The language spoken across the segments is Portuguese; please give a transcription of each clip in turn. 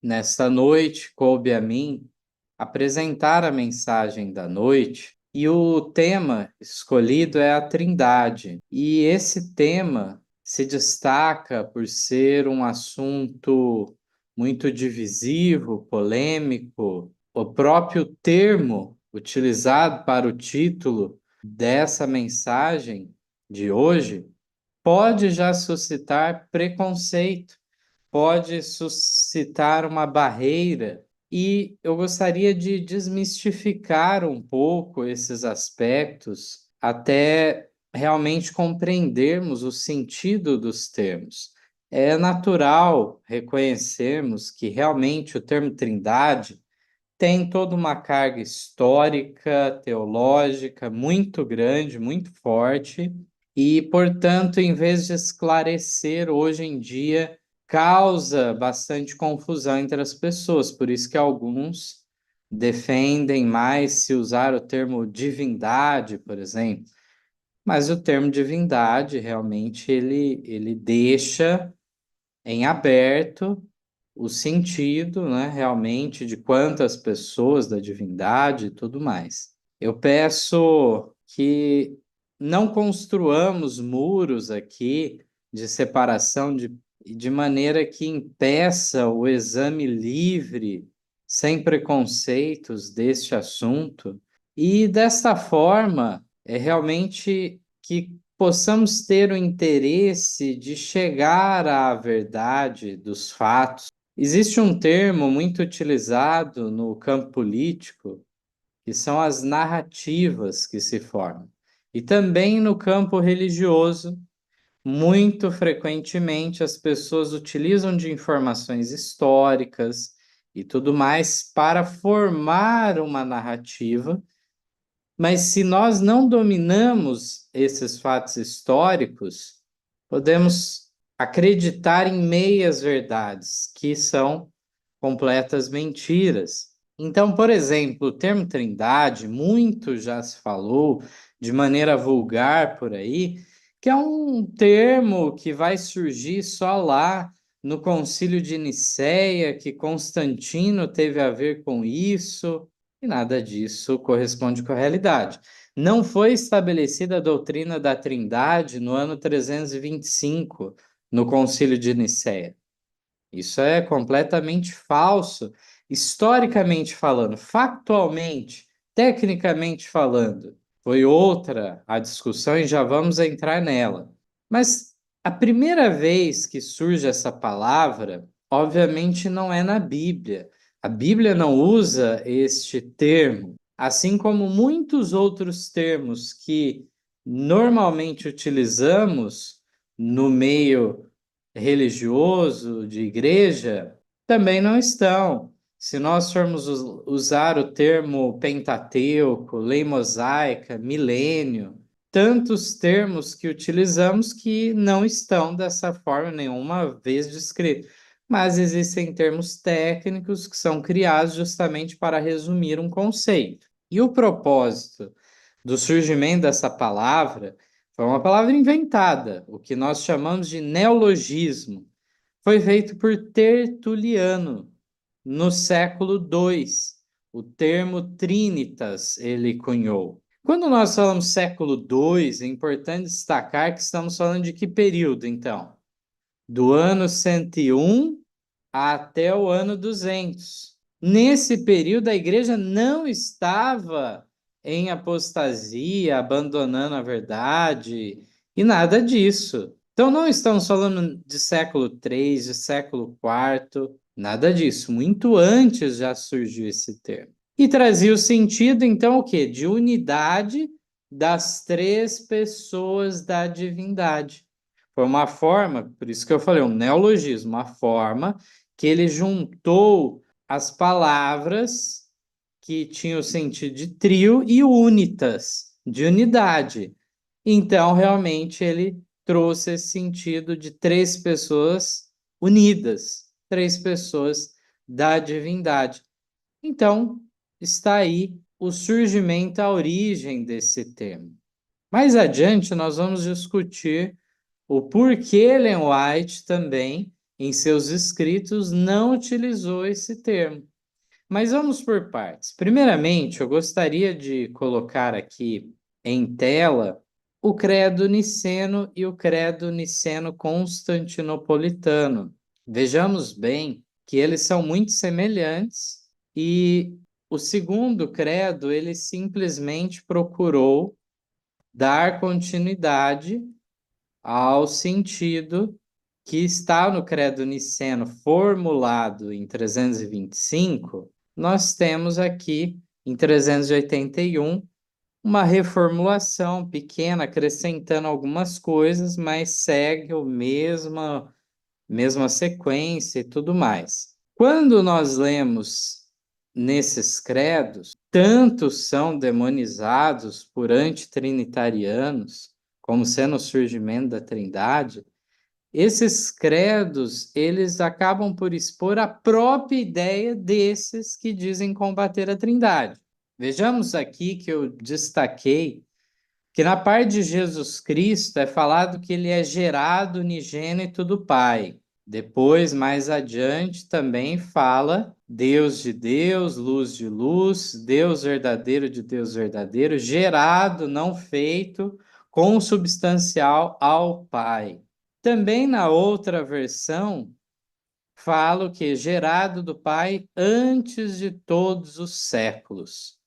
Nesta noite, coube a mim apresentar a mensagem da noite, e o tema escolhido é a Trindade. E esse tema se destaca por ser um assunto muito divisivo, polêmico. O próprio termo utilizado para o título dessa mensagem de hoje pode já suscitar preconceito, pode suscitar uma barreira, e eu gostaria de desmistificar um pouco esses aspectos até realmente compreendermos o sentido dos termos. É natural reconhecermos que realmente o termo Trindade tem toda uma carga histórica, teológica muito grande, muito forte, e, portanto, em vez de esclarecer hoje em dia, causa bastante confusão entre as pessoas. Por isso que alguns defendem mais se usar o termo divindade, por exemplo. Mas o termo divindade realmente ele deixa em aberto o sentido, né, realmente de quantas pessoas da divindade e tudo mais. Eu peço que não construamos muros aqui de separação de maneira que impeça o exame livre, sem preconceitos deste assunto, e desta forma é realmente que possamos ter o interesse de chegar à verdade dos fatos. Existe um termo muito utilizado no campo político, que são as narrativas que se formam. E também no campo religioso, muito frequentemente as pessoas utilizam de informações históricas e tudo mais para formar uma narrativa, mas se nós não dominamos esses fatos históricos, podemos acreditar em meias verdades, que são completas mentiras. Então, por exemplo, o termo trindade, muito já se falou de maneira vulgar por aí, que é um termo que vai surgir só lá no Concílio de Nicéia, que Constantino teve a ver com isso, e nada disso corresponde com a realidade. Não foi estabelecida a doutrina da Trindade no ano 325, no Concílio de Nicéia. Isso é completamente falso, historicamente falando, factualmente, tecnicamente falando. Foi outra a discussão e já vamos entrar nela. Mas a primeira vez que surge essa palavra, obviamente não é na Bíblia. A Bíblia não usa este termo, assim como muitos outros termos que normalmente utilizamos no meio religioso, de igreja, também não estão. Se nós formos usar o termo Pentateuco, lei mosaica, milênio, tantos termos que utilizamos que não estão dessa forma nenhuma vez descritos. Mas existem termos técnicos que são criados justamente para resumir um conceito. E o propósito do surgimento dessa palavra foi uma palavra inventada, o que nós chamamos de neologismo. Foi feito por Tertuliano no século II. O termo trinitas ele cunhou. Quando nós falamos século II, é importante destacar que estamos falando de que período, então? Do ano 101 até o ano 200. Nesse período, a igreja não estava em apostasia, abandonando a verdade, e nada disso. Então, não estamos falando de século III, de século IV, nada disso. Muito antes já surgiu esse termo. E trazia o sentido, então, o quê? De unidade das três pessoas da divindade. Foi uma forma, por isso que eu falei, um neologismo, uma forma que ele juntou as palavras que tinham o sentido de trio e unitas, de unidade. Então, realmente, ele trouxe esse sentido de três pessoas unidas, três pessoas da divindade. Então, está aí o surgimento, a origem desse termo. Mais adiante, nós vamos discutir o porquê Ellen White também em seus escritos, não utilizou esse termo. Mas vamos por partes. Primeiramente, eu gostaria de colocar aqui em tela o Credo Niceno e o Credo Niceno-Constantinopolitano. Vejamos bem que eles são muito semelhantes e o segundo credo, ele simplesmente procurou dar continuidade ao sentido que está no Credo Niceno formulado em 325, nós temos aqui em 381 uma reformulação pequena, acrescentando algumas coisas, mas segue a mesma sequência e tudo mais. Quando nós lemos nesses credos, tantos são demonizados por antitrinitarianos, como sendo o surgimento da Trindade, esses credos, eles acabam por expor a própria ideia desses que dizem combater a Trindade. Vejamos aqui que eu destaquei que na parte de Jesus Cristo é falado que ele é gerado unigênito do Pai. Depois, mais adiante, também fala Deus de Deus, luz de luz, Deus verdadeiro de Deus verdadeiro, gerado, não feito, consubstancial ao Pai. Também na outra versão, falo que gerado do Pai antes de todos os séculos.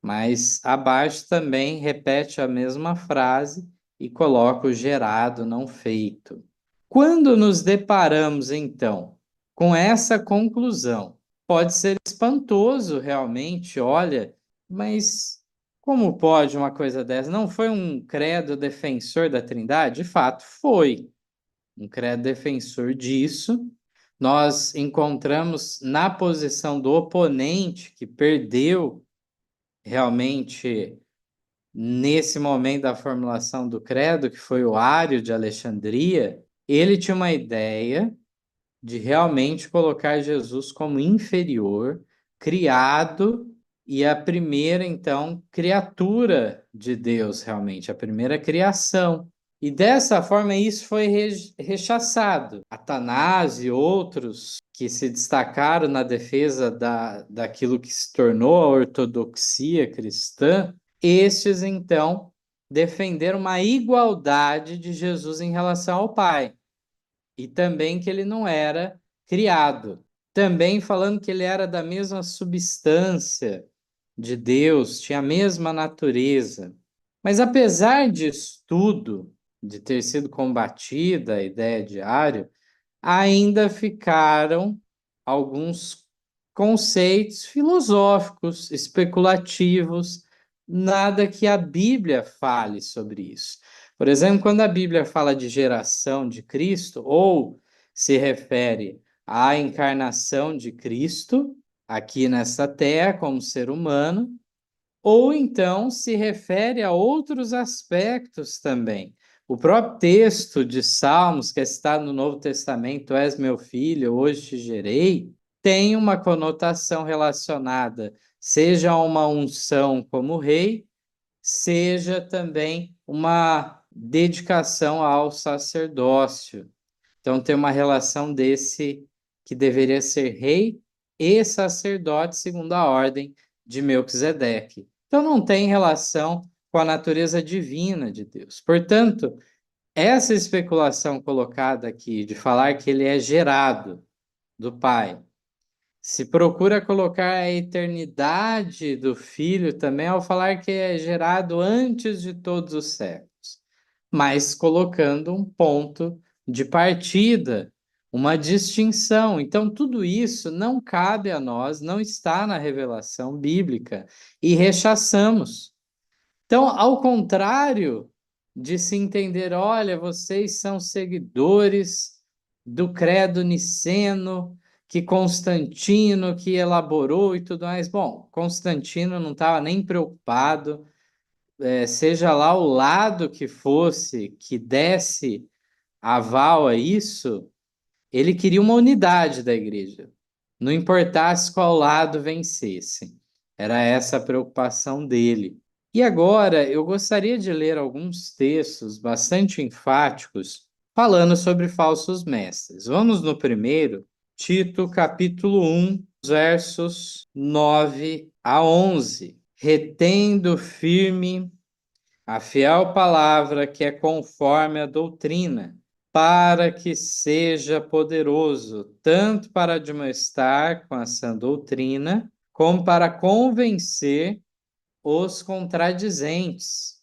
Mas abaixo também repete a mesma frase e coloca o gerado, não feito. Quando nos deparamos, então, com essa conclusão, pode ser espantoso realmente, olha, mas como pode uma coisa dessa? Não foi um credo defensor da Trindade? De fato, foi um credo defensor disso. Nós encontramos na posição do oponente que perdeu realmente nesse momento da formulação do credo, que foi o Ário de Alexandria, ele tinha uma ideia de realmente colocar Jesus como inferior, criado e a primeira, então, criatura de Deus, realmente, a primeira criação. E dessa forma isso foi rechaçado. Atanásio e outros que se destacaram na defesa daquilo que se tornou a ortodoxia cristã, estes então defenderam uma igualdade de Jesus em relação ao Pai. E também que ele não era criado. Também falando que ele era da mesma substância de Deus, tinha a mesma natureza. Mas apesar disso tudo, de ter sido combatida a ideia de Ário, ainda ficaram alguns conceitos filosóficos, especulativos, nada que a Bíblia fale sobre isso. Por exemplo, quando a Bíblia fala de geração de Cristo, ou se refere à encarnação de Cristo aqui nessa terra como ser humano, ou então se refere a outros aspectos também. O próprio texto de Salmos, que é citado no Novo Testamento, és meu filho, hoje te gerei, tem uma conotação relacionada, seja a uma unção como rei, seja também uma dedicação ao sacerdócio. Então tem uma relação desse que deveria ser rei e sacerdote segundo a ordem de Melquisedeque. Então não tem relação com a natureza divina de Deus. Portanto, essa especulação colocada aqui de falar que ele é gerado do Pai, se procura colocar a eternidade do Filho também ao falar que é gerado antes de todos os séculos, mas colocando um ponto de partida, uma distinção. Então, tudo isso não cabe a nós, não está na revelação bíblica e rechaçamos. Então, ao contrário de se entender, olha, vocês são seguidores do credo niceno, que Constantino que elaborou e tudo mais. Bom, Constantino não estava nem preocupado, seja lá o lado que fosse que desse aval a isso, ele queria uma unidade da igreja. Não importasse qual lado vencesse. Era essa a preocupação dele. E agora eu gostaria de ler alguns textos bastante enfáticos falando sobre falsos mestres. Vamos no primeiro, Tito, capítulo 1, versos 9 a 11. Retendo firme a fiel palavra que é conforme a doutrina, para que seja poderoso, tanto para admoestar com a sã doutrina, como para convencer os contradizentes.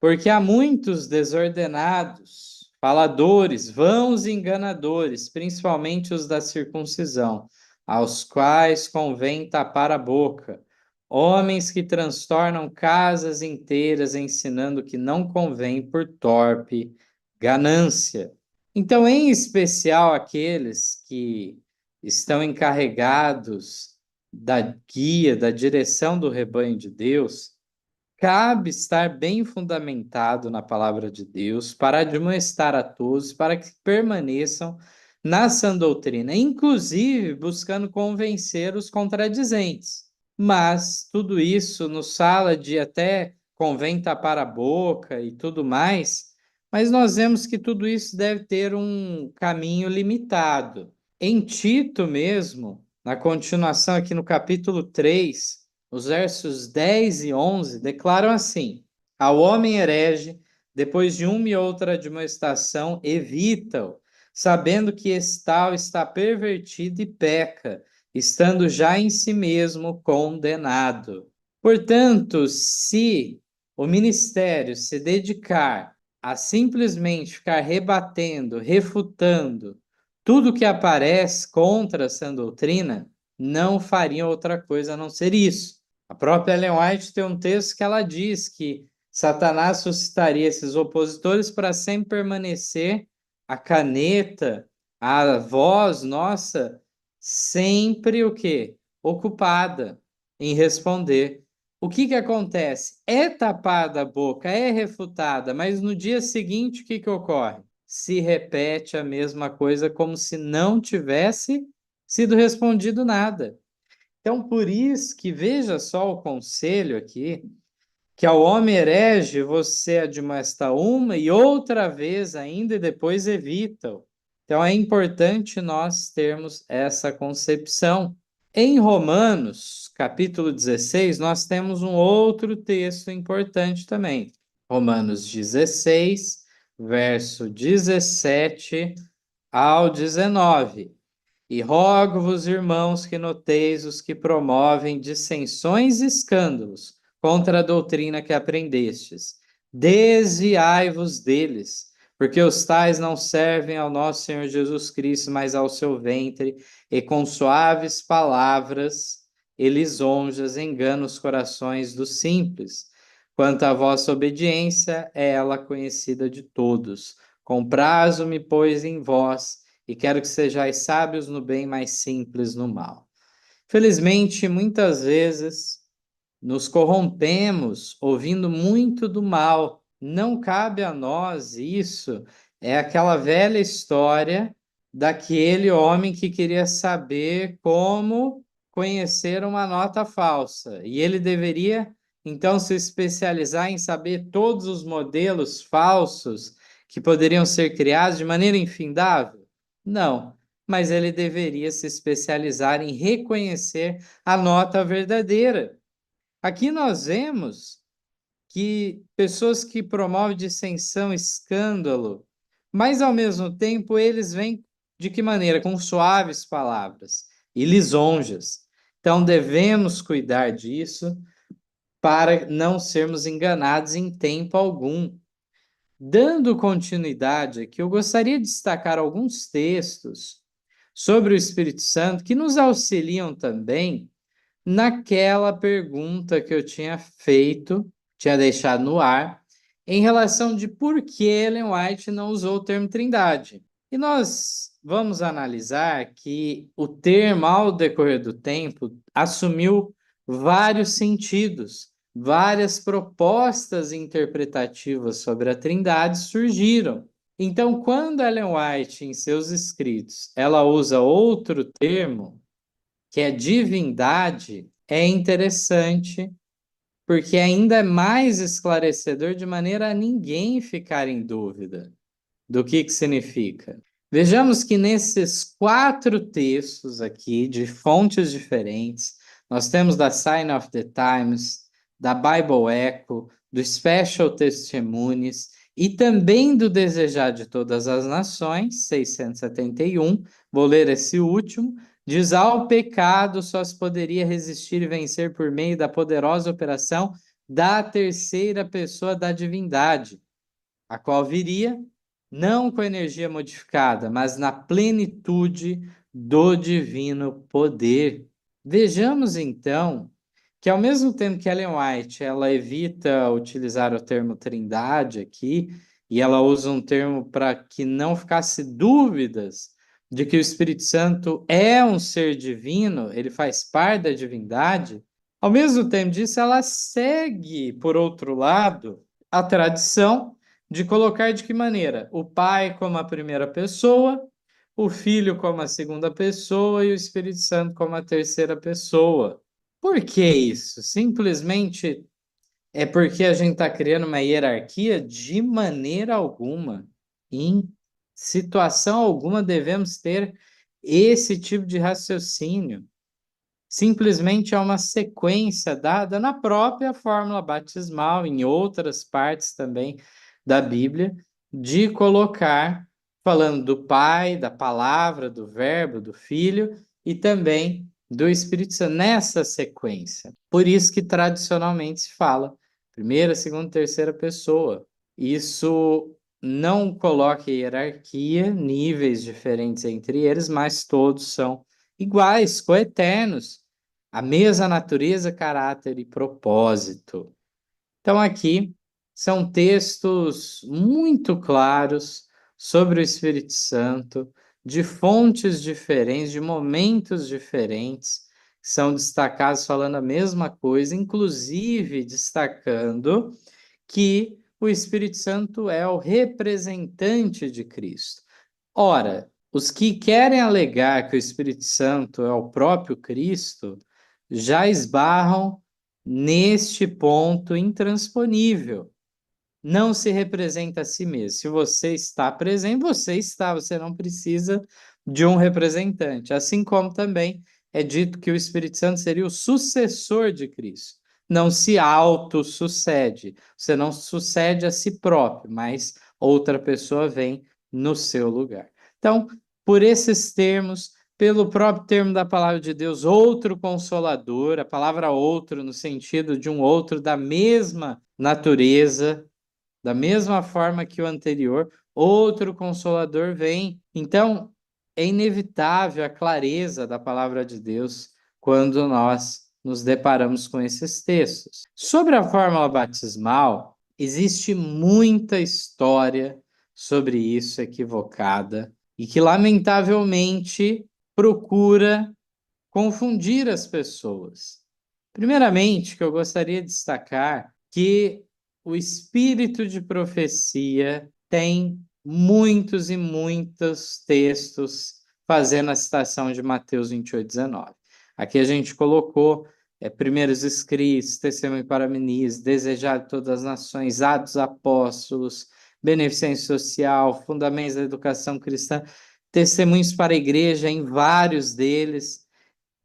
Porque há muitos desordenados, faladores, vãos e enganadores, principalmente os da circuncisão, aos quais convém tapar a boca. Homens que transtornam casas inteiras, ensinando que não convém por torpe ganância. Então, em especial aqueles que estão encarregados da guia, da direção do rebanho de Deus, cabe estar bem fundamentado na palavra de Deus para admoestar a todos, para que permaneçam na sã doutrina, inclusive buscando convencer os contradizentes. Mas tudo isso nos fala de até convém tapar a boca e tudo mais, mas nós vemos que tudo isso deve ter um caminho limitado. Em Tito mesmo, na continuação aqui no capítulo 3, os versos 10 e 11 declaram assim: ao homem herege, depois de uma e outra admoestação, evita-o, sabendo que esse tal está pervertido e peca, estando já em si mesmo condenado. Portanto, se o ministério se dedicar a simplesmente ficar rebatendo, refutando tudo que aparece contra a sã doutrina, não faria outra coisa a não ser isso. A própria Ellen White tem um texto que ela diz que Satanás suscitaria esses opositores para sempre permanecer a caneta, a voz nossa, sempre o quê? Ocupada em responder. O que que acontece? É tapada a boca, é refutada, mas no dia seguinte o que que ocorre? Se repete a mesma coisa como se não tivesse sido respondido nada. Então, por isso que veja só o conselho aqui, que ao homem herege você admoesta uma e outra vez ainda e depois evita-o. Então, é importante nós termos essa concepção. Em Romanos, capítulo 16, nós temos um outro texto importante também. Romanos 16, verso 17 ao 19. E rogo-vos, irmãos, que noteis os que promovem dissensões e escândalos contra a doutrina que aprendestes. Desviai-vos deles, porque os tais não servem ao nosso Senhor Jesus Cristo, mas ao seu ventre, e com suaves palavras e lisonjas enganam os corações dos simples. Quanto à vossa obediência, é ela conhecida de todos. Comprazo-me, pois, em vós, e quero que sejais sábios no bem, mais simples no mal. Felizmente, muitas vezes nos corrompemos ouvindo muito do mal. Não cabe a nós isso. É aquela velha história daquele homem que queria saber como conhecer uma nota falsa. E ele deveria, então, se especializar em saber todos os modelos falsos que poderiam ser criados de maneira infindável? Não, mas ele deveria se especializar em reconhecer a nota verdadeira. Aqui nós vemos que pessoas que promovem dissensão, escândalo, mas ao mesmo tempo eles vêm de que maneira? Com suaves palavras e lisonjas. Então devemos cuidar disso para não sermos enganados em tempo algum. Dando continuidade aqui, eu gostaria de destacar alguns textos sobre o Espírito Santo que nos auxiliam também naquela pergunta que eu tinha feito, tinha deixado no ar, em relação de por que Ellen White não usou o termo trindade. E nós vamos analisar que o termo, ao decorrer do tempo, assumiu vários sentidos, várias propostas interpretativas sobre a trindade surgiram. Então, quando Ellen White, em seus escritos, ela usa outro termo, que é divindade, é interessante, porque ainda é mais esclarecedor de maneira a ninguém ficar em dúvida. do que significa. Vejamos que nesses 4 textos aqui, de fontes diferentes, nós temos da Sign of the Times, da Bible Echo, do Special Testimonies e também do Desejar de Todas as Nações, 671. Vou ler esse último. Diz: ao pecado só se poderia resistir e vencer por meio da poderosa operação da terceira pessoa da divindade, a qual viria não com energia modificada, mas na plenitude do divino poder. Vejamos então que, ao mesmo tempo que Ellen White ela evita utilizar o termo trindade aqui, e ela usa um termo para que não ficasse dúvidas de que o Espírito Santo é um ser divino, ele faz parte da divindade. Ao mesmo tempo disso, ela segue, por outro lado, a tradição de colocar de que maneira? O Pai como a primeira pessoa, o Filho como a segunda pessoa e o Espírito Santo como a terceira pessoa. Por que isso? Simplesmente é porque a gente está criando uma hierarquia? De maneira alguma. Em situação alguma devemos ter esse tipo de raciocínio. Simplesmente é uma sequência dada na própria fórmula batismal, em outras partes também da Bíblia, de colocar, falando do Pai, da Palavra, do Verbo, do Filho e também do Espírito Santo, nessa sequência. Por isso que tradicionalmente se fala primeira, segunda, terceira pessoa. Isso não coloca hierarquia, níveis diferentes entre eles, mas todos são iguais, coeternos, a mesma natureza, caráter e propósito. Então, aqui são textos muito claros sobre o Espírito Santo, de fontes diferentes, de momentos diferentes, que são destacados falando a mesma coisa, inclusive destacando que o Espírito Santo é o representante de Cristo. Ora, os que querem alegar que o Espírito Santo é o próprio Cristo já esbarram neste ponto intransponível. Não se representa a si mesmo. Se você está presente, você está, você não precisa de um representante. Assim como também é dito que o Espírito Santo seria o sucessor de Cristo. Não se auto-sucede. Você não sucede a si próprio, mas outra pessoa vem no seu lugar. Então, por esses termos, pelo próprio termo da palavra de Deus, outro consolador, a palavra outro no sentido de um outro da mesma natureza, da mesma forma que o anterior, outro consolador vem. Então, é inevitável a clareza da palavra de Deus quando nós nos deparamos com esses textos. Sobre a fórmula batismal, existe muita história sobre isso equivocada e que, lamentavelmente, procura confundir as pessoas. Primeiramente, que eu gostaria de destacar que o espírito de profecia tem muitos e muitos textos fazendo a citação de Mateus 28:19. Aqui a gente colocou primeiros escritos, testemunho para ministros, desejar de todas as nações, Atos Apóstolos, beneficência social, fundamentos da educação cristã, testemunhos para a igreja em vários deles.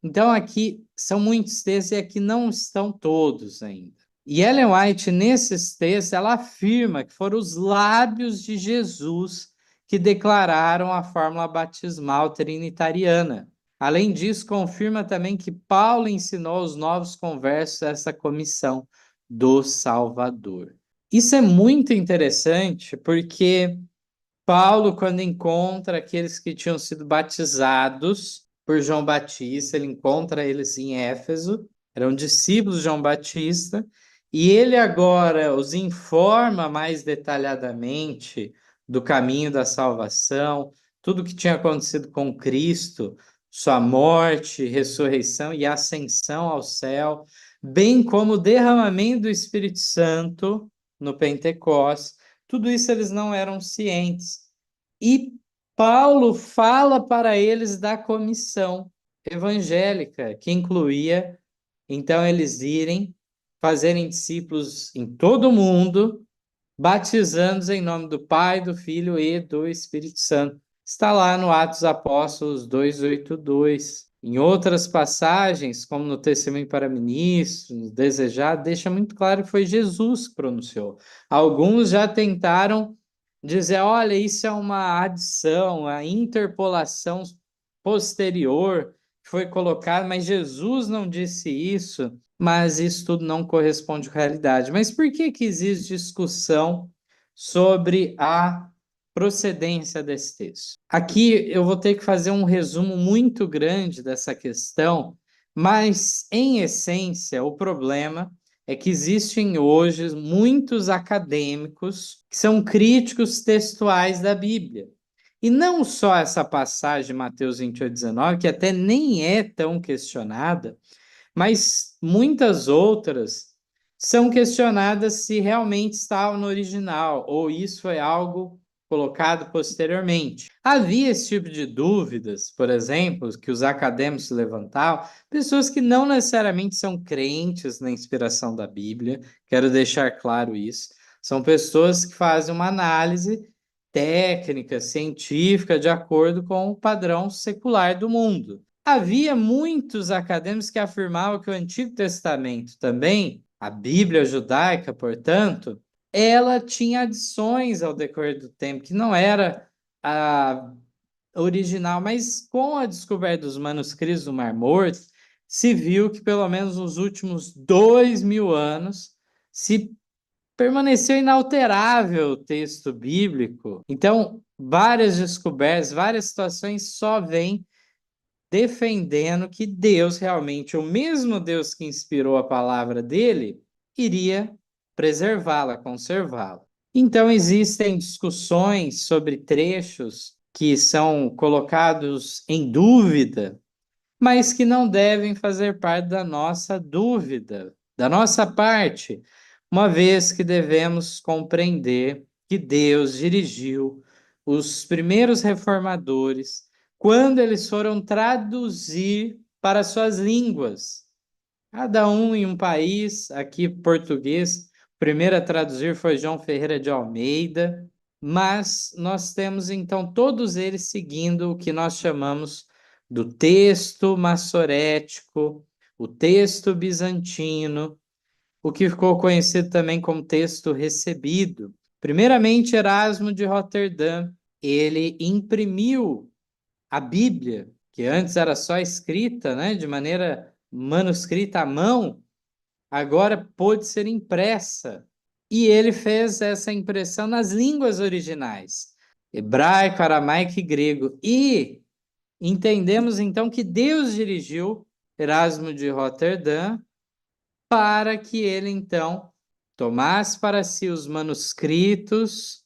Então, aqui são muitos textos e aqui não estão todos ainda. E Ellen White, nesses textos, ela afirma que foram os lábios de Jesus que declararam a fórmula batismal trinitariana. Além disso, confirma também que Paulo ensinou aos novos conversos essa comissão do Salvador. Isso é muito interessante porque Paulo, quando encontra aqueles que tinham sido batizados por João Batista, ele encontra eles em Éfeso, eram discípulos de João Batista, e ele agora os informa mais detalhadamente do caminho da salvação, tudo o que tinha acontecido com Cristo, sua morte, ressurreição e ascensão ao céu, bem como o derramamento do Espírito Santo no Pentecostes. Tudo isso eles não eram cientes. E Paulo fala para eles da comissão evangélica, que incluía, então, eles irem fazerem discípulos em todo o mundo, batizando-os em nome do Pai, do Filho e do Espírito Santo. Está lá no Atos Apóstolos 2:8-2. Em outras passagens, como no Testemunho para Ministros, no Desejado, deixa muito claro que foi Jesus que pronunciou. Alguns já tentaram dizer, olha, isso é uma adição, a interpolação posterior que foi colocada, mas Jesus não disse isso, mas isso tudo não corresponde à realidade. Mas por que que existe discussão sobre a procedência desse texto? Aqui eu vou ter que fazer um resumo muito grande dessa questão, mas, em essência, o problema é que existem hoje muitos acadêmicos que são críticos textuais da Bíblia. E não só essa passagem de Mateus 28:19, que até nem é tão questionada, mas muitas outras são questionadas se realmente estava no original ou isso foi algo colocado posteriormente. Havia esse tipo de dúvidas, por exemplo, que os acadêmicos levantavam, pessoas que não necessariamente são crentes na inspiração da Bíblia, quero deixar claro isso, são pessoas que fazem uma análise técnica, científica, de acordo com o padrão secular do mundo. Havia muitos acadêmicos que afirmavam que o Antigo Testamento também, a Bíblia judaica, portanto, ela tinha adições ao decorrer do tempo, que não era a original, mas com a descoberta dos manuscritos do Mar Morto, se viu que pelo menos nos últimos 2000 anos se permaneceu inalterável o texto bíblico. Então, várias descobertas, várias situações só vêm defendendo que Deus realmente, o mesmo Deus que inspirou a palavra dele, iria preservá-la, conservá-la. Então, existem discussões sobre trechos que são colocados em dúvida, mas que não devem fazer parte da nossa dúvida, da nossa parte, uma vez que devemos compreender que Deus dirigiu os primeiros reformadores quando eles foram traduzir para suas línguas. Cada um em um país, aqui português, o primeiro a traduzir foi João Ferreira de Almeida, mas nós temos então todos eles seguindo o que nós chamamos do texto massorético, o texto bizantino, o que ficou conhecido também como texto recebido. Primeiramente, Erasmo de Roterdã, ele imprimiu a Bíblia, que antes era só escrita, né, de maneira manuscrita à mão, agora pôde ser impressa. E ele fez essa impressão nas línguas originais, hebraico, aramaico e grego. E entendemos então que Deus dirigiu Erasmo de Roterdã para que ele então tomasse para si os manuscritos,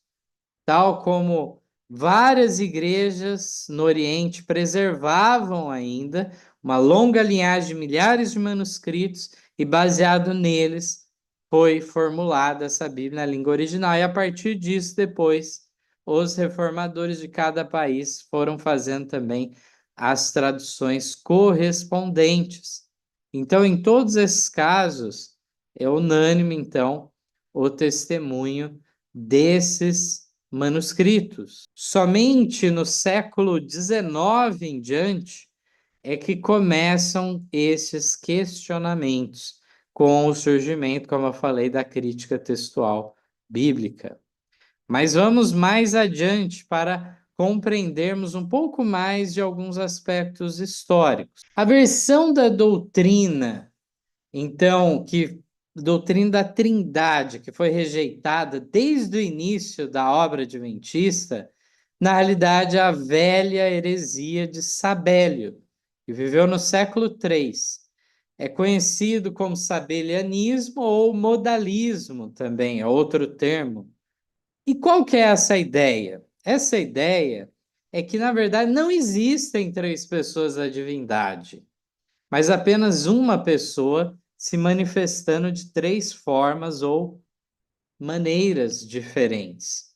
tal como várias igrejas no Oriente preservavam ainda uma longa linhagem de milhares de manuscritos e baseado neles foi formulada essa Bíblia na língua original. E a partir disso, depois, os reformadores de cada país foram fazendo também as traduções correspondentes. Então, em todos esses casos, é unânime, então, o testemunho desses manuscritos. Somente no século XIX em diante é que começam esses questionamentos com o surgimento, como eu falei, da crítica textual bíblica. Mas vamos mais adiante para compreendermos um pouco mais de alguns aspectos históricos. A versão da doutrina, então, que doutrina da Trindade, que foi rejeitada desde o início da obra adventista, na realidade, a velha heresia de Sabélio, que viveu no século III. É conhecido como sabelianismo ou modalismo também, é outro termo. E qual que é essa ideia? Essa ideia é que, na verdade, não existem três pessoas da divindade, mas apenas uma pessoa se manifestando de três formas ou maneiras diferentes.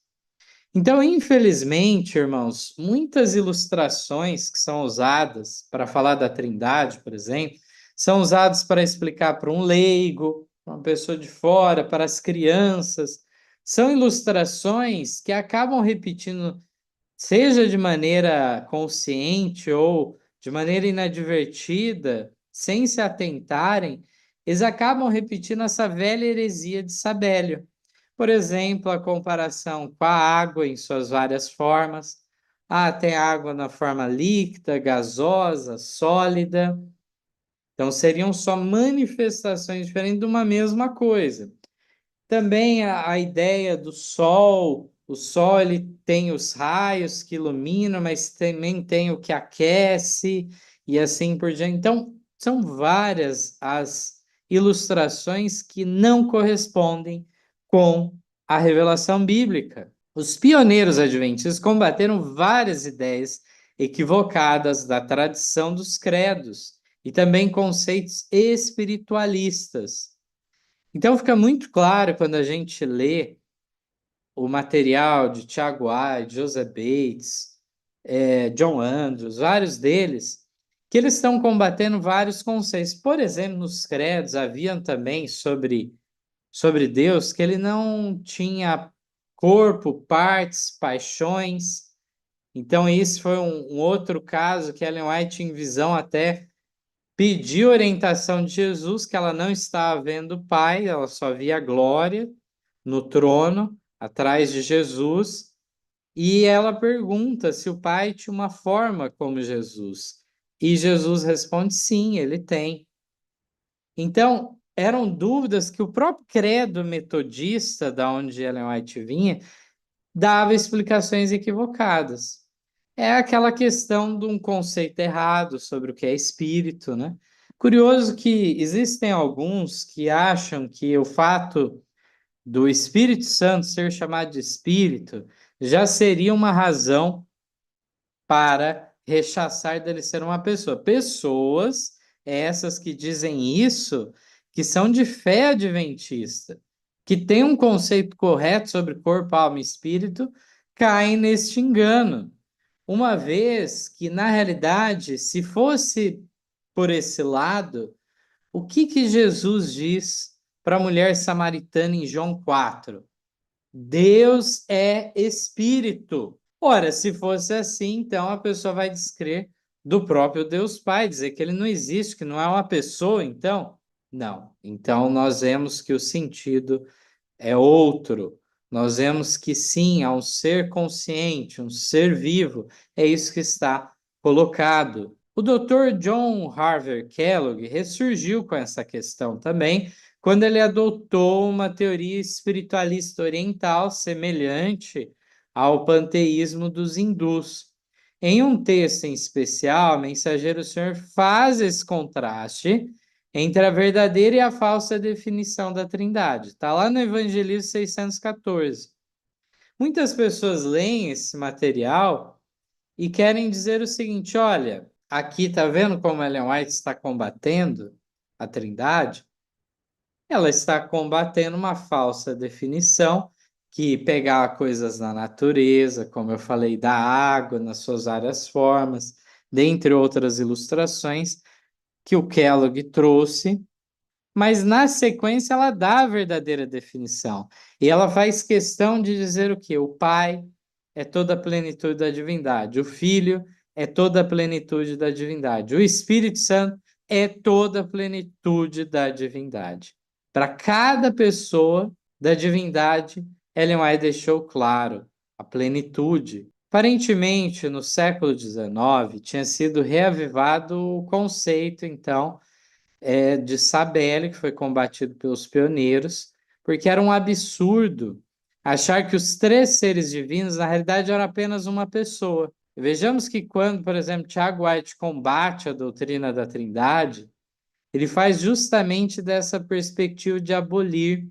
Então, infelizmente, irmãos, muitas ilustrações que são usadas para falar da Trindade, por exemplo, são usadas para explicar para um leigo, para uma pessoa de fora, para as crianças, São ilustrações que acabam repetindo, seja de maneira consciente ou de maneira inadvertida, sem se atentarem, eles acabam repetindo essa velha heresia de Sabélio. Por exemplo, a comparação com a água em suas várias formas. Ah, tem água na forma líquida, gasosa, sólida. Então, seriam só manifestações diferentes de uma mesma coisa. Também a ideia do sol, o sol ele tem os raios que iluminam, mas também tem o que aquece e assim por diante. Então, são várias as ilustrações que não correspondem com a revelação bíblica. Os pioneiros adventistas combateram várias ideias equivocadas da tradição dos credos e também conceitos espiritualistas. Então fica muito claro quando a gente lê o material de Tiago White, Joseph Bates, John Andrews, vários deles, que eles estão combatendo vários conceitos. Por exemplo, nos credos haviam também sobre Deus que ele não tinha corpo, partes, paixões. Então, isso foi um outro caso que Ellen White, em visão, até pediu orientação de Jesus, que ela não estava vendo o Pai, ela só via a glória no trono, atrás de Jesus, e ela pergunta se o Pai tinha uma forma como Jesus. E Jesus responde: sim, ele tem. Então, eram dúvidas que o próprio credo metodista, da onde Ellen White vinha, dava explicações equivocadas. É aquela questão de um conceito errado sobre o que é espírito, né? Curioso que existem alguns que acham que o fato do Espírito Santo ser chamado de espírito já seria uma razão para rechaçar dele ser uma pessoa. Pessoas, essas que dizem isso, que são de fé adventista, que têm um conceito correto sobre corpo, alma e espírito, caem neste engano. Uma vez que, na realidade, se fosse por esse lado, o que Jesus diz para a mulher samaritana em João 4? Deus é espírito. Ora, se fosse assim, então a pessoa vai descrer do próprio Deus Pai, dizer que ele não existe, que não é uma pessoa, então? Não. Então nós vemos que o sentido é outro. Nós vemos que sim, há um ser consciente, um ser vivo, é isso que está colocado. O Dr. John Harvey Kellogg ressurgiu com essa questão também, quando ele adotou uma teoria espiritualista oriental semelhante ao panteísmo dos hindus. Em um texto em especial, o Mensageiro do Senhor faz esse contraste entre a verdadeira e a falsa definição da Trindade. Está lá no Evangelho 614. Muitas pessoas leem esse material e querem dizer o seguinte: olha, aqui está vendo como Ellen White está combatendo a Trindade? Ela está combatendo uma falsa definição que pegar coisas na natureza, como eu falei, da água nas suas várias formas, dentre outras ilustrações que o Kellogg trouxe, mas na sequência ela dá a verdadeira definição. E ela faz questão de dizer o quê? O Pai é toda a plenitude da divindade, o Filho é toda a plenitude da divindade, o Espírito Santo é toda a plenitude da divindade. Para cada pessoa da divindade, Ellen White deixou claro a plenitude. Aparentemente, no século XIX, tinha sido reavivado o conceito, então, de Sabelli, que foi combatido pelos pioneiros, porque era um absurdo achar que os três seres divinos, na realidade, eram apenas uma pessoa. Vejamos que quando, por exemplo, Tiago White combate a doutrina da Trindade, ele faz justamente dessa perspectiva de abolir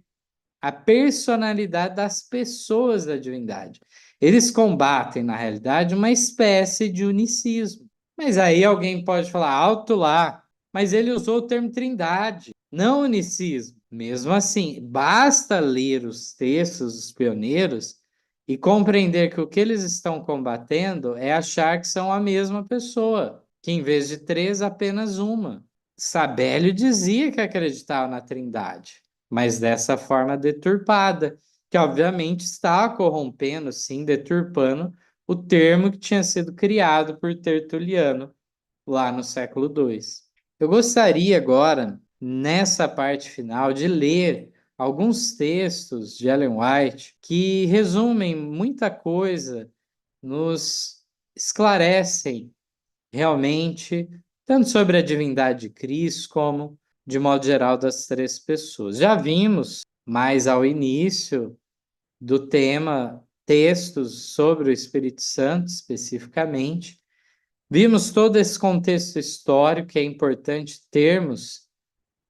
a personalidade das pessoas da divindade. Eles combatem, na realidade, uma espécie de unicismo. Mas aí alguém pode falar, alto lá, mas ele usou o termo trindade, não unicismo. Mesmo assim, basta ler os textos dos pioneiros e compreender que o que eles estão combatendo é achar que são a mesma pessoa, que em vez de três, apenas uma. Sabélio dizia que acreditava na trindade, mas dessa forma deturpada. que obviamente está corrompendo, sim, deturpando o termo que tinha sido criado por Tertuliano lá no século II. Eu gostaria agora, nessa parte final, de ler alguns textos de Ellen White que resumem muita coisa, nos esclarecem realmente, tanto sobre a divindade de Cristo, como, de modo geral, das três pessoas. Já vimos mais ao início do tema textos sobre o Espírito Santo, especificamente. Vimos todo esse contexto histórico que é importante termos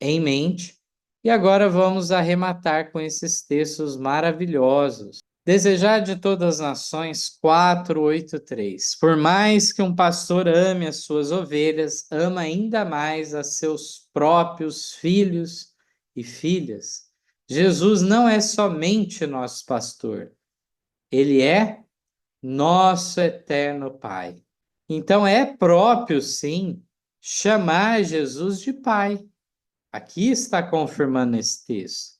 em mente. E agora vamos arrematar com esses textos maravilhosos. Desejar de todas as nações, 4:8-3. Por mais que um pastor ame as suas ovelhas, ama ainda mais a seus próprios filhos e filhas. Jesus não é somente nosso pastor, ele é nosso eterno Pai. Então é próprio, sim, chamar Jesus de Pai. Aqui está confirmando esse texto.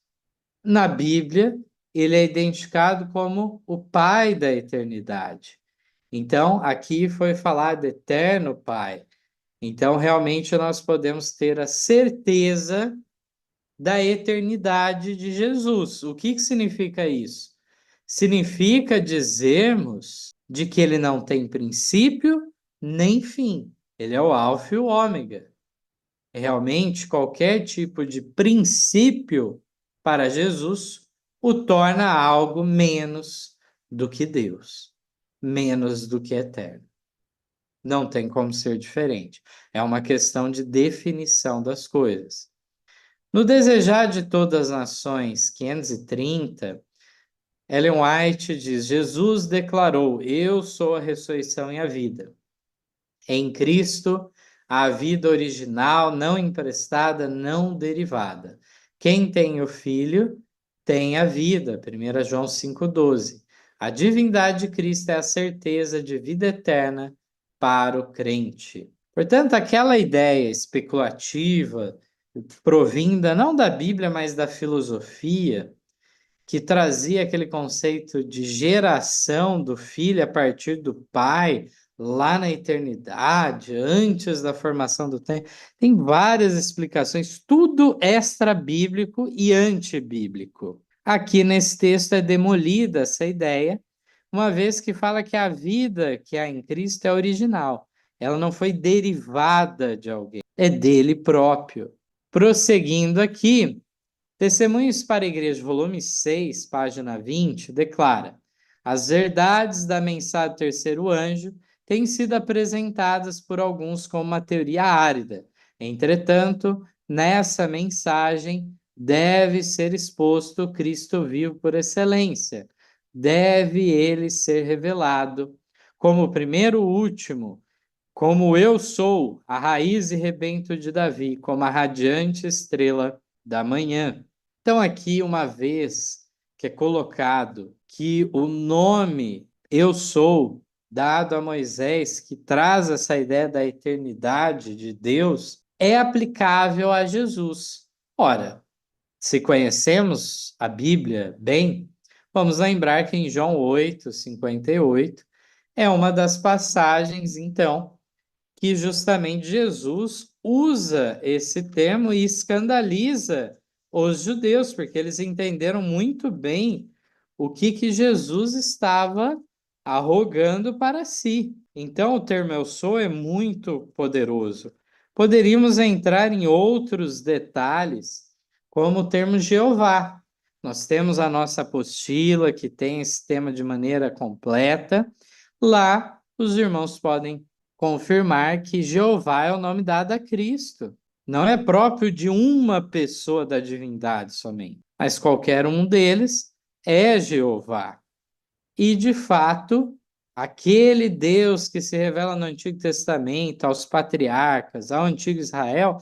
Na Bíblia, ele é identificado como o Pai da eternidade. Então, aqui foi falado eterno Pai. Então, realmente, nós podemos ter a certeza da eternidade de Jesus. O que significa isso? Significa dizermos de que ele não tem princípio nem fim. Ele é o Alfa e o Ômega. Realmente, qualquer tipo de princípio para Jesus o torna algo menos do que Deus, menos do que eterno. Não tem como ser diferente. É uma questão de definição das coisas. No Desejar de Todas as Nações, 530, Ellen White diz: Jesus declarou: Eu sou a ressurreição e a vida. Em Cristo, a vida original, não emprestada, não derivada. Quem tem o Filho tem a vida. 1 João 5,12. A divindade de Cristo é a certeza de vida eterna para o crente. Portanto, aquela ideia especulativa, provinda não da Bíblia, mas da filosofia, que trazia aquele conceito de geração do filho a partir do pai, lá na eternidade, antes da formação do tempo. Tem várias explicações, tudo extra-bíblico e antibíblico. Aqui nesse texto é demolida essa ideia, uma vez que fala que a vida que há em Cristo é original. Ela não foi derivada de alguém, é dele próprio. Prosseguindo aqui, Testemunhos para a Igreja, volume 6, página 20, declara: as verdades da mensagem do terceiro anjo têm sido apresentadas por alguns como uma teoria árida. Entretanto, nessa mensagem deve ser exposto o Cristo vivo por excelência. Deve ele ser revelado como o primeiro último, como eu sou, a raiz e rebento de Davi, como a radiante estrela da manhã. Então, aqui, uma vez que é colocado que o nome eu sou, dado a Moisés, que traz essa ideia da eternidade de Deus, é aplicável a Jesus. Ora, se conhecemos a Bíblia bem, vamos lembrar que em João 8:58 é uma das passagens, então, que justamente Jesus usa esse termo e escandaliza os judeus, porque eles entenderam muito bem o que Jesus estava arrogando para si. Então, o termo eu sou é muito poderoso. Poderíamos entrar em outros detalhes, como o termo Jeová. Nós temos a nossa apostila, que tem esse tema de maneira completa. Lá, os irmãos podem confirmar que Jeová é o nome dado a Cristo. Não é próprio de uma pessoa da divindade somente, mas qualquer um deles é Jeová. E, de fato, aquele Deus que se revela no Antigo Testamento, aos patriarcas, ao antigo Israel,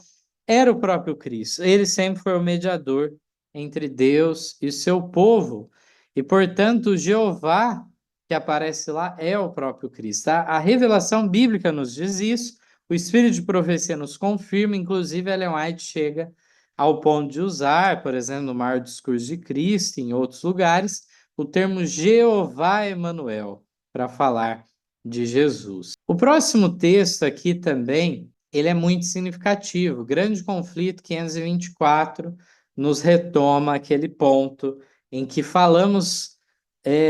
era o próprio Cristo. Ele sempre foi o mediador entre Deus e seu povo. E, portanto, Jeová que aparece lá é o próprio Cristo. A revelação bíblica nos diz isso, o Espírito de profecia nos confirma, inclusive Ellen White chega ao ponto de usar, por exemplo, no maior discurso de Cristo, em outros lugares, o termo Jeová Emanuel, para falar de Jesus. O próximo texto aqui também, ele é muito significativo. Grande Conflito 524 nos retoma aquele ponto em que falamos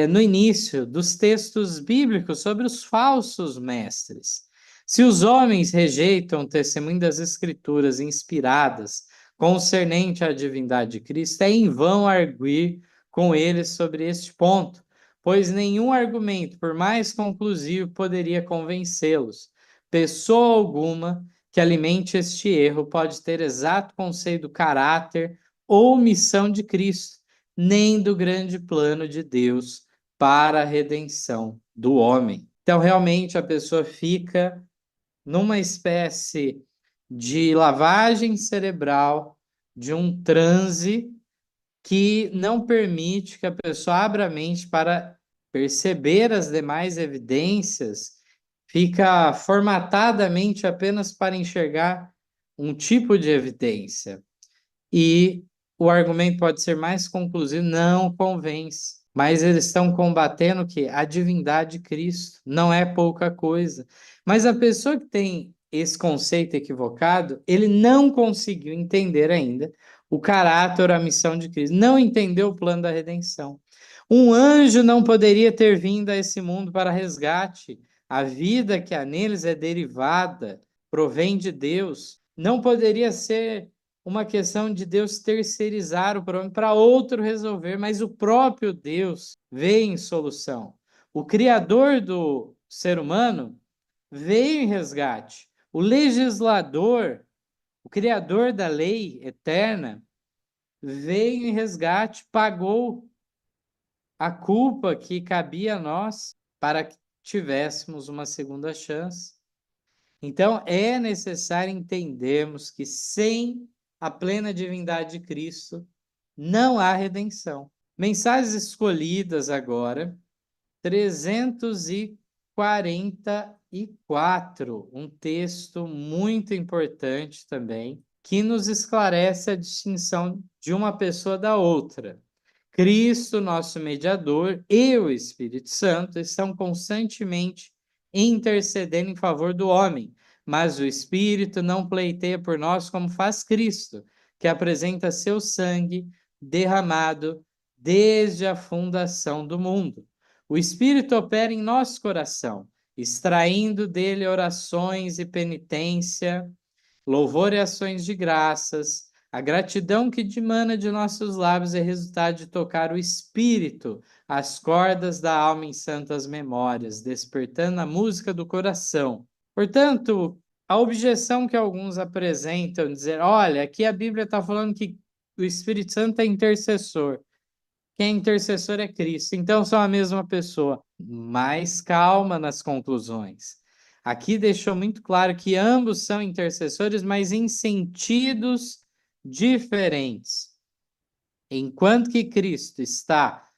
no início dos textos bíblicos sobre os falsos mestres. Se os homens rejeitam o testemunho das Escrituras inspiradas concernente à divindade de Cristo, é em vão arguir com eles sobre este ponto, pois nenhum argumento, por mais conclusivo, poderia convencê-los. Pessoa alguma que alimente este erro pode ter exato conceito do caráter ou missão de Cristo, nem do grande plano de Deus para a redenção do homem. Então, realmente, a pessoa fica numa espécie de lavagem cerebral, de um transe que não permite que a pessoa abra a mente para perceber as demais evidências, fica formatadamente apenas para enxergar um tipo de evidência. E o argumento pode ser mais conclusivo, não convence. Mas eles estão combatendo o quê? A divindade de Cristo. Não é pouca coisa. Mas a pessoa que tem esse conceito equivocado, ele não conseguiu entender ainda o caráter, a missão de Cristo. Não entendeu o plano da redenção. Um anjo não poderia ter vindo a esse mundo para resgate. A vida que há neles é derivada, provém de Deus. Não poderia ser uma questão de Deus terceirizar o problema para outro resolver, mas o próprio Deus veio em solução. O Criador do ser humano veio em resgate. O legislador, o Criador da lei eterna, veio em resgate, pagou a culpa que cabia a nós para que tivéssemos uma segunda chance. Então, é necessário entendermos que sem a plena divindade de Cristo não há redenção. Mensagens escolhidas agora, 344, um texto muito importante também, que nos esclarece a distinção de uma pessoa da outra. Cristo, nosso mediador, e o Espírito Santo estão constantemente intercedendo em favor do homem, mas o Espírito não pleiteia por nós como faz Cristo, que apresenta seu sangue derramado desde a fundação do mundo. O Espírito opera em nosso coração, extraindo dele orações e penitência, louvor e ações de graças. A gratidão que dimana de nossos lábios é resultado de tocar o Espírito, as cordas da alma em santas memórias, despertando a música do coração. Portanto, a objeção que alguns apresentam, dizer, olha, aqui a Bíblia está falando que o Espírito Santo é intercessor. Quem é intercessor é Cristo, então são a mesma pessoa. Mais calma nas conclusões. Aqui deixou muito claro que ambos são intercessores, mas em sentidos diferentes. Enquanto que Cristo está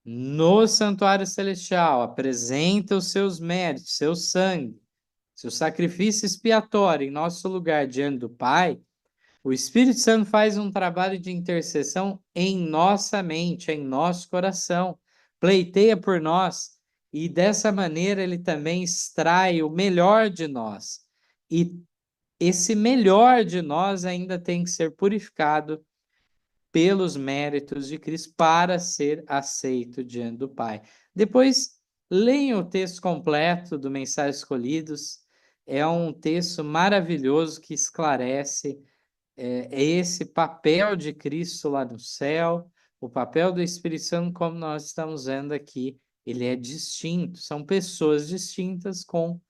no santuário celestial, apresenta os seus méritos, seu sangue, seu sacrifício expiatório em nosso lugar diante do Pai, o Espírito Santo faz um trabalho de intercessão em nossa mente, em nosso coração, pleiteia por nós, e dessa maneira ele também extrai o melhor de nós. E esse melhor de nós ainda tem que ser purificado pelos méritos de Cristo para ser aceito diante do Pai. Depois, leiam o texto completo do Mensagens Escolhidos. É um texto maravilhoso que esclarece esse papel de Cristo lá no céu, o papel do Espírito Santo, como nós estamos vendo aqui, ele é distinto, são pessoas distintas com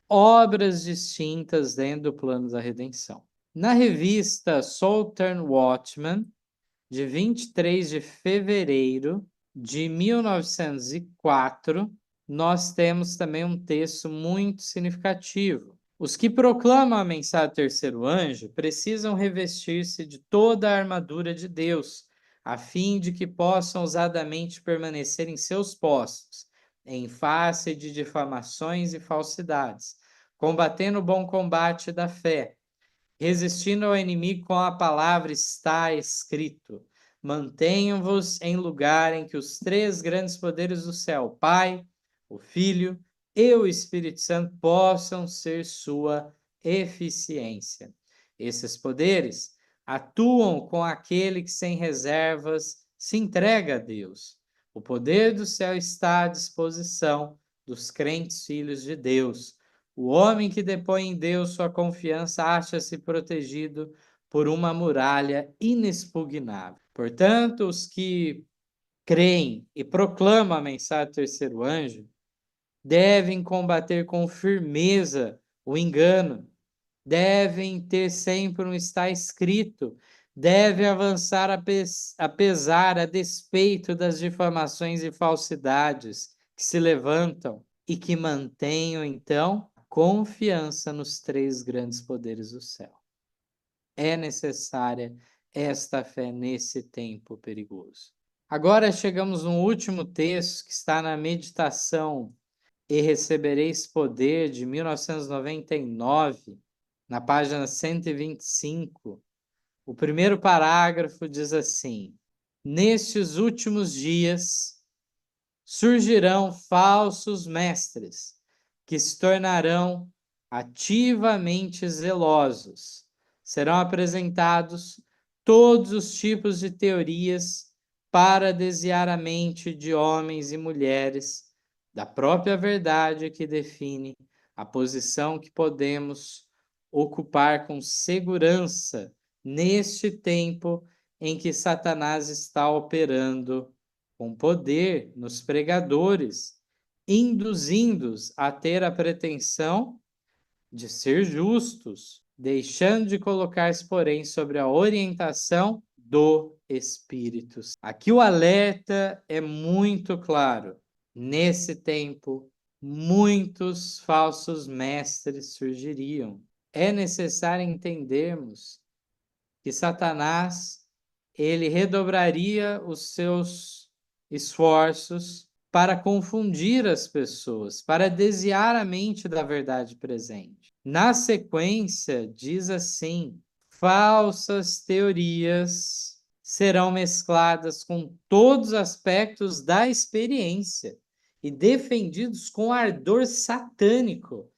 obras distintas dentro do plano da redenção. Na revista Southern Watchman, de 23 de fevereiro de 1904, nós temos também um texto muito significativo. Os que proclamam a mensagem do terceiro anjo precisam revestir-se de toda a armadura de Deus, a fim de que possam ousadamente permanecer em seus postos, em face de difamações e falsidades, combatendo o bom combate da fé, resistindo ao inimigo com a palavra está escrito. Mantenham-vos em lugar em que os três grandes poderes do céu, o Pai, o Filho e o Espírito Santo, possam ser sua eficiência. Esses poderes atuam com aquele que sem reservas se entrega a Deus. O poder do céu está à disposição dos crentes filhos de Deus. O homem que depõe em Deus sua confiança acha-se protegido por uma muralha inexpugnável. Portanto, os que creem e proclamam a mensagem do terceiro anjo devem combater com firmeza o engano, devem ter sempre um está escrito, devem avançar apesar, a despeito das difamações e falsidades que se levantam e que mantenham, então, confiança nos três grandes poderes do céu. É necessária esta fé nesse tempo perigoso. Agora chegamos no último texto que está na meditação E Recebereis Poder, de 1999, na página 125. O primeiro parágrafo diz assim: nestes últimos dias surgirão falsos mestres que se tornarão ativamente zelosos. Serão apresentados todos os tipos de teorias para desviar a mente de homens e mulheres da própria verdade que define a posição que podemos ocupar com segurança neste tempo em que Satanás está operando com poder nos pregadores, induzindo-os a ter a pretensão de ser justos, deixando de colocar-se, porém, sobre a orientação do Espírito. Aqui o alerta é muito claro. Nesse tempo, muitos falsos mestres surgiriam. É necessário entendermos que Satanás, ele redobraria os seus esforços para confundir as pessoas, para desviar a mente da verdade presente. Na sequência, diz assim: falsas teorias serão mescladas com todos os aspectos da experiência e defendidos com ardor satânico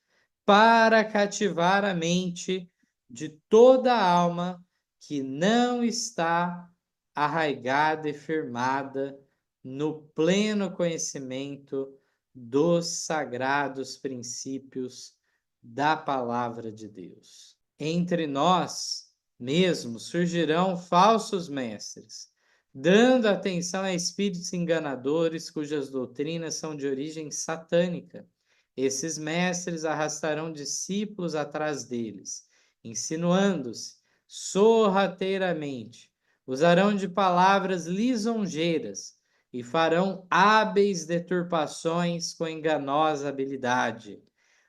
para cativar a mente de toda a alma que não está arraigada e firmada no pleno conhecimento dos sagrados princípios da palavra de Deus. Entre nós mesmos surgirão falsos mestres, dando atenção a espíritos enganadores cujas doutrinas são de origem satânica. Esses mestres arrastarão discípulos atrás deles, insinuando-se sorrateiramente, usarão de palavras lisonjeiras e farão hábeis deturpações com enganosa habilidade.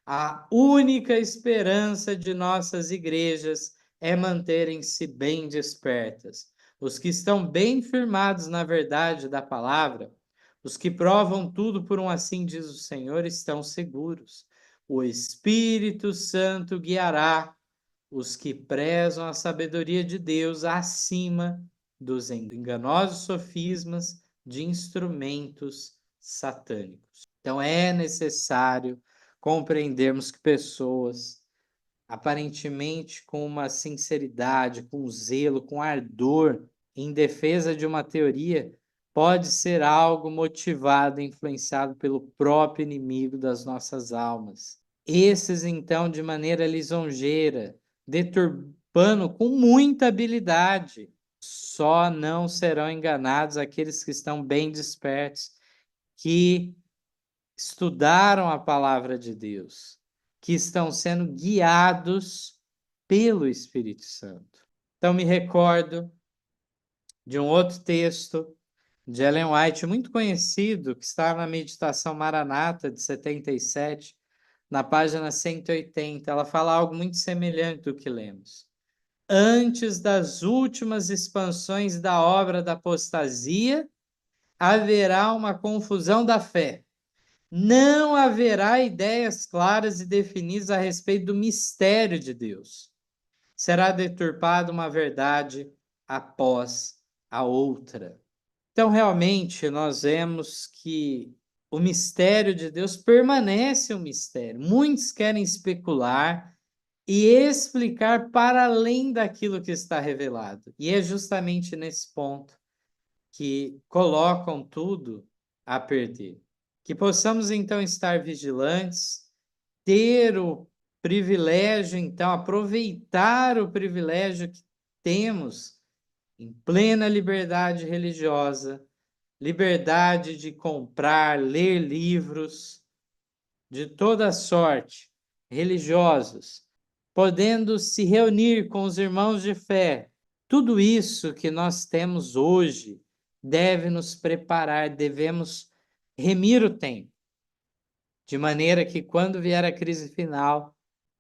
A única esperança de nossas igrejas é manterem-se bem despertas. Os que estão bem firmados na verdade da palavra, os que provam tudo por um assim diz o Senhor, estão seguros. O Espírito Santo guiará os que prezam a sabedoria de Deus acima dos enganosos sofismas de instrumentos satânicos. Então é necessário compreendermos que pessoas, aparentemente com uma sinceridade, com zelo, com ardor em defesa de uma teoria, pode ser algo motivado e influenciado pelo próprio inimigo das nossas almas. Esses, então, de maneira lisonjeira, deturbando com muita habilidade, só não serão enganados aqueles que estão bem despertos, que estudaram a palavra de Deus, que estão sendo guiados pelo Espírito Santo. Então, me recordo de um outro texto de Ellen White, muito conhecido, que está na Meditação Maranata, de 77, na página 180. Ela fala algo muito semelhante do que lemos. Antes das últimas expansões da obra da apostasia, haverá uma confusão da fé. Não haverá ideias claras e definidas a respeito do mistério de Deus. será deturpada uma verdade após a outra. Então, realmente, nós vemos que o mistério de Deus permanece um mistério. Muitos querem especular e explicar para além daquilo que está revelado. E é justamente nesse ponto que colocam tudo a perder. Que possamos, então, estar vigilantes, ter o privilégio, então, aproveitar o privilégio que temos em plena liberdade religiosa, liberdade de comprar, ler livros de toda sorte, religiosos, podendo se reunir com os irmãos de fé. Tudo isso que nós temos hoje deve nos preparar, devemos remir o tempo, de maneira que quando vier a crise final,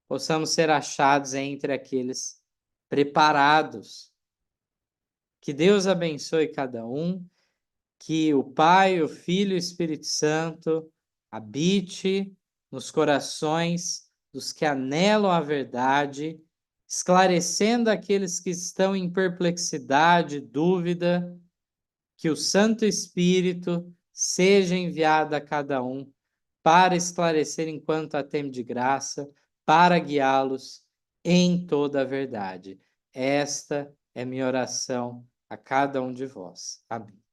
possamos ser achados entre aqueles preparados. Que Deus abençoe cada um, que o Pai, o Filho e o Espírito Santo habite nos corações dos que anelam a verdade, esclarecendo aqueles que estão em perplexidade, dúvida, que o Santo Espírito seja enviado a cada um para esclarecer enquanto há tempo de graça, para guiá-los em toda a verdade. Esta é minha oração a cada um de vós. Amém.